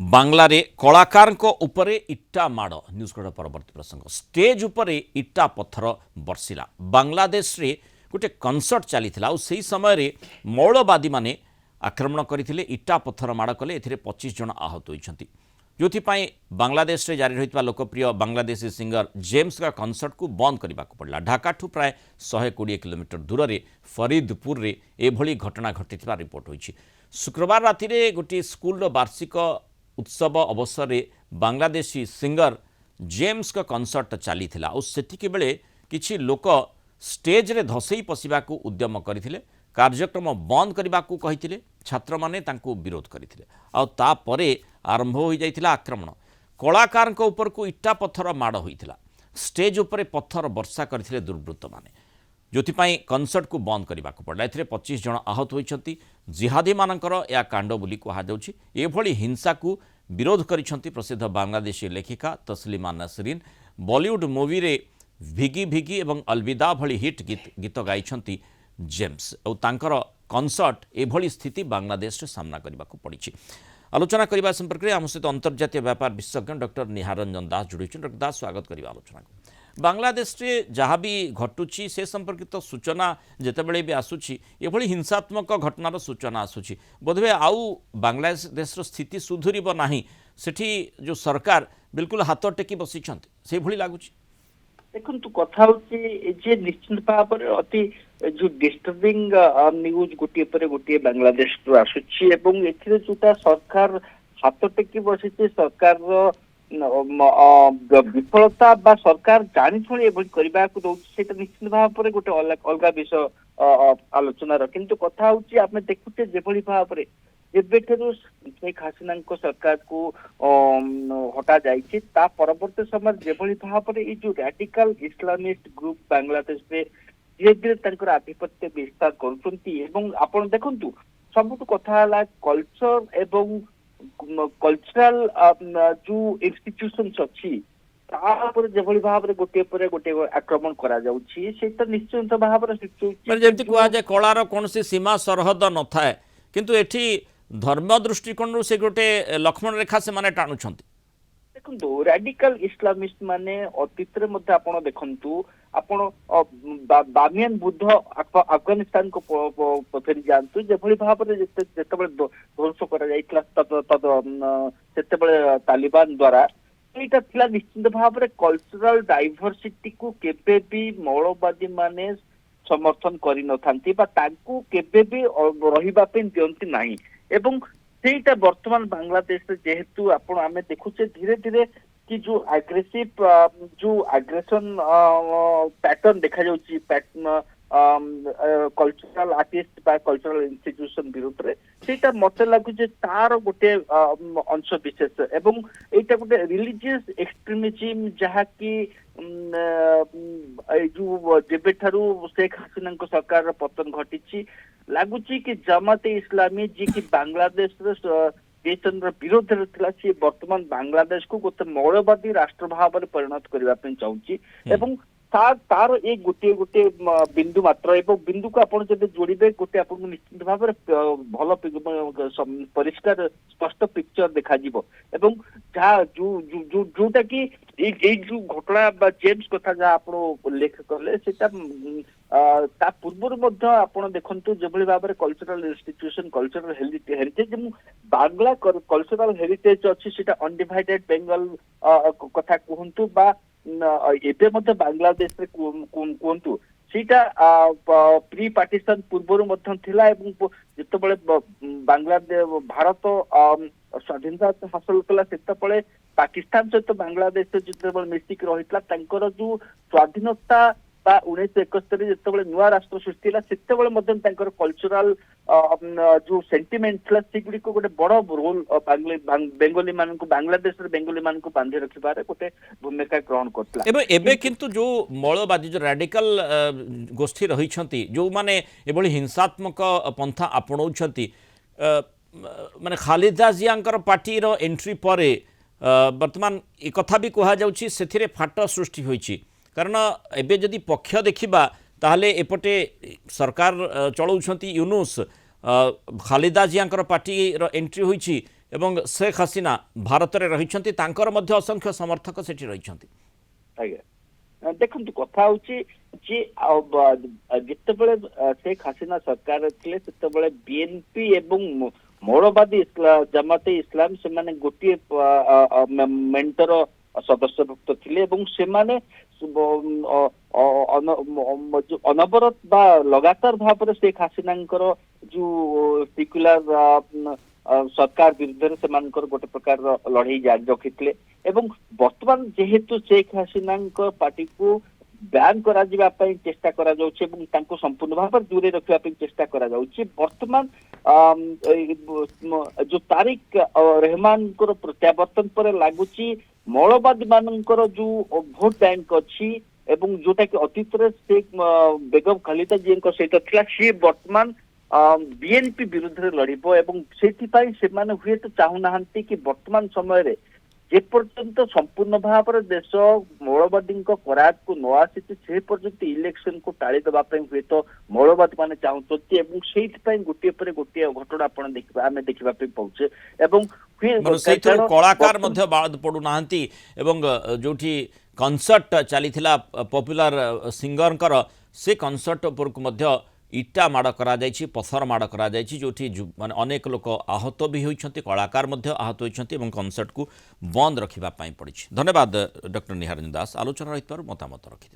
बांग्लारे कलाकारଙ୍କ ଉପରେ ଇଟା ମାଡ଼ ନ୍ୟୁଜ୍ କଡ଼ ପରବର୍ତ୍ତୀ ପ୍ରସଙ୍ଗ ଷ୍ଟେଜ୍ ଉପରେ ଇଟା ପଥର ବର୍ଷିଲା ବାଂଲାଦେଶରେ ଗୋଟେ କନସର୍ଟ ଚାଲିଥିଲା ଆଉ ସେହି ସମୟରେ ମୌଳବାଦୀମାନେ ଆକ୍ରମଣ କରିଥିଲେ ଇଟା ପଥର ମାଡ଼ କଲେ ଏଥିରେ 25 ଜଣ ଆହତ ହୋଇଛନ୍ତି ଯେଉଁଥିପାଇଁ ବାଂଲାଦେଶରେ ଜାରି ରହିଥିବା ଲୋକପ୍ରିୟ ବାଂଲାଦେଶୀ ସିଙ୍ଗର ଜେମ୍ସଙ୍କ କନସର୍ଟକୁ ବନ୍ଦ କରିବାକୁ ପଡ଼ିଲା ଢାକାଠୁ ପ୍ରାୟ 120 କିଲୋମିଟର ଦୂରରେ ଫରିଦପୁରରେ ଏଭଳି ଘଟଣା ଘଟିଥିବା ରିପୋର୍ଟ ହୋଇଛି शुक्रवार रातिरे गोटे स्कूल वार्षिक उत्सव अवसर में बांग्लादेशी सिंगर जेम्स का कनसर्ट चली से बेले किछि लोक स्टेज रे धसई पशिबा को उद्यम करथिले कार्यक्रम बंद करने को कही छात्र माने तांको विरोध करथिले आ तापरे आरंभ हो जाइथिला आक्रमण कलाकार ऊपर को इटा पत्थर माड़ होइथिला स्टेज उपरे पत्थर वर्षा करथिले दुर्वृत्त माने जोथिपाई कनसर्ट को बंद करने को पड़ा ए 25 जन आहत होती जिहादी मानकर या कांड बोली कहुच्छी एभली हिंसा को विरोध करिसेंती प्रसिद्ध बांग्लादेशी लेखिका तस्लिमा नसरीन बॉलीवुड मूवी रे भिगी भिगी एवं अलविदा भली हिट गीत गाइछंती जेम्स और तांकर कनसर्ट एभली स्थिति बांग्लादेश रे सामना करने को पड़ी आलोचना करने संपर्क में आम सहित अंतर्जातीय व्यापार विशेषज्ञ डॉक्टर निहारंजन दास जोड़ी डॉक्टर दास स्वागत करवा आलोचना को बांग्लादेश रे जहाँ भी घटुची से संपर्कित सूचना जितेबले भी आसूची एभली हिंसात्मक घटनार सूचना आसूची बोधवे आउ बांग्लादेश स्थिति सुधुरीब नाही सेठी जो सरकार बिल्कुल हाथ टेकी बसिछंती से भली लागुची देखो कथा जे निश्चित भाव में अति जो डिस्टर्बिंग न्यूज गोटे पर गोटे बांग्लादेश आसूची एवं एथिरे जोटा सरकार हाथ टेकी बसी सरकार विफलता बा सरकार जानी शुणी एभली करने को दौर निश्चित भाव में गोटे अलग विषय आलोचनार किंतु कथा हूँ आम देखुचे जेभली भाव में एबेठू शेख हसीना सरकार को हटा जाइए परवर्त समय जेभली भाव में जो रैडिकल इस्लामिस्ट ग्रुप बांग्लादेश में धीरे धीरे आधिपत्य विस्तार कर देखु सबुठ कथा कल्चर एवं कल्चरल जो इंस्टीट्यूशंस अच्छी जेभली भाव में गोटे पर गोटे आक्रमण करा जाउछि सेटा निश्चित भाव में जेमति कहा जाय कलार कोनसी सीमा सरहद न थाए किंतु एठी धर्म दृष्टिकोण से गोटे लक्ष्मण रेखा से माने टाणुछंती देखो रैडिकल इस्लामिस्ट माने अतीत आपण देखंतु आपण बामियान बुद्ध अफगानिस्तान को फेरी जातु जेभली भाव में जितेबाला ध्वंस कर तालिबान द्वारा एटा थिला निश्चित भाव में कल्चरल डाइवर्सिटी को केबे भी मौलवादी माने समर्थन करि नथांती बा तांकू केबे भी रहिबा पे दियंती नाही एवं सेटा वर्तमान बांग्लादेश जेहेतु आपण आमे देखुचे धीरे धीरे कि जो एग्रेसिव जो एग्रेशन पैटर्न देखा जाउची कल्चरल आर्टिस्ट बा कल्चरल इंस्टीट्यूशन विरुद्ध रे सेटा मते लागु जे तार गोटे अंश विशेष एवं एटा गोटे रिलीजियस एक्सट्रीमिज्म जहा कि जो जेबेठारू शेख हसीना सरकार पतन घटी लगुच कि जमाते इस्लामी जी की बांग्लादेश देशन विरोध सी वर्तमान बांग्लादेश को गोटे मौलवादी राष्ट्र भाव में परिणत करने चाहूँ तार एक गोटे गोटे बिंदु मात्र एवं बिंदु को आपड़ जब जोड़े गोटे आप निश्चित भाव में भल परिष्कार स्पष्ट पिक्चर देखा एवं जहाँ जोटा कि जो घटना जेम्स कथा जहाँ आप उल्लेख कले ता पूर्व आप देखु जो भाव में cultural institution cultural heritage Bangla cultural heritage अच्छी अनडिवाइडेड बेंगल कथा कहतु बा एबे मध्य बांग्लादेश रे कहतु सीटा प्री पार्टीशन पूर्व जितेबाला बांग्लादेश भारत स्वाधीनता हासिल कला से पाकिस्तान सहित बांग्लादेश जो मिसिक रही जो स्वाधीनता 1971 जितेबाला नुआ राष्ट्र सृष्टि से कल्चरल जो सेंटिमेंट था सेगुड़ी गोटे बड़ रोल बेंगली मान बांग्लादेश बेंगली मान बांधि रखिबार गोटे भूमिका ग्रहण करता किंतु जो मौलवादी जो रैडिकल गोष्ठी रही जो माने एभली हिंसात्मक पंथा आपणाउछंती माने खालिदा जियाकर पार्टी रो एंट्री परे वर्तमान ए कथा भी कहा जाउछि सेथिरे फाट सृष्टि होईछि कारण एबे जदि पक्ष देखिबा ताहले एपटे सरकार चलाउछंती यूनुस खालिदा जियाकर पार्टी रो एंट्री होईछि ଏବଂ शेख हसीना भारत में रही असंख्य समर्थक सेठी रही। आज्ञा देखନ୍ତୁ କଥା ହଉଛି ଯେ ଯେତେବେଳେ शेख हसीना सरकार ଥିଲେ ସେତେବେଳେ ବିଏନପି ଏବଂ ମୌଳବାଦୀ ଜାମାତେ ଇସଲାମ ସେମାନେ ଗୋଟିଏ ମେଣ୍ଟର ସଦସ୍ୟଭୁକ୍ତ ଥିଲେ ଏବଂ ସେମାନେ ଅନବରତ ବା ଲଗାତାର ଭାବରେ शेख हसीनाଙ୍କର ଯୋଉ ସେକ୍ୟୁଲାର सरकार विरुद्ध से गोटे प्रकार लड़ाई जारी रखी एवं वर्तमान जेहेतु शेख हसीना पार्टी को बैन करा चेष्टा करा संपूर्ण भाव दूरे रखा चेष्टा करा वर्तमान जो तारिक रहमान प्रत्यावर्तन पर लगुच मौलवादी मानकर जो भोट बैंक अच्छी एवं जोटा कि अतीत शेख बेगम खलीदा जी सहित था सी वर्तमान बीएनपी विरुद्ध लड़ब एवं से हुए तो चाहूना कि वर्तमान समय रे जे पर्यंत संपूर्ण भाव देश मौलवादी करार को न आसी से पर्यंत इलेक्शन को टाड़ी देवा हुए तो मौलवादी मान चाहते गोटे पर गोटे घटना आम देखा पाचे कलाकार बाद पड़ूना जो कनसर्ट चली पॉपुलर सिंगर से कनसर्ट उपरकू इटा माड़ करा पथर माड़ करा जो माने अनेक लोक आहत भी होती कलाकार आहत होती कनसर्ट को बंद रखापी पड़ी। धन्यवाद डॉक्टर निहारंजन दास आलोचना रही मतामत रखि।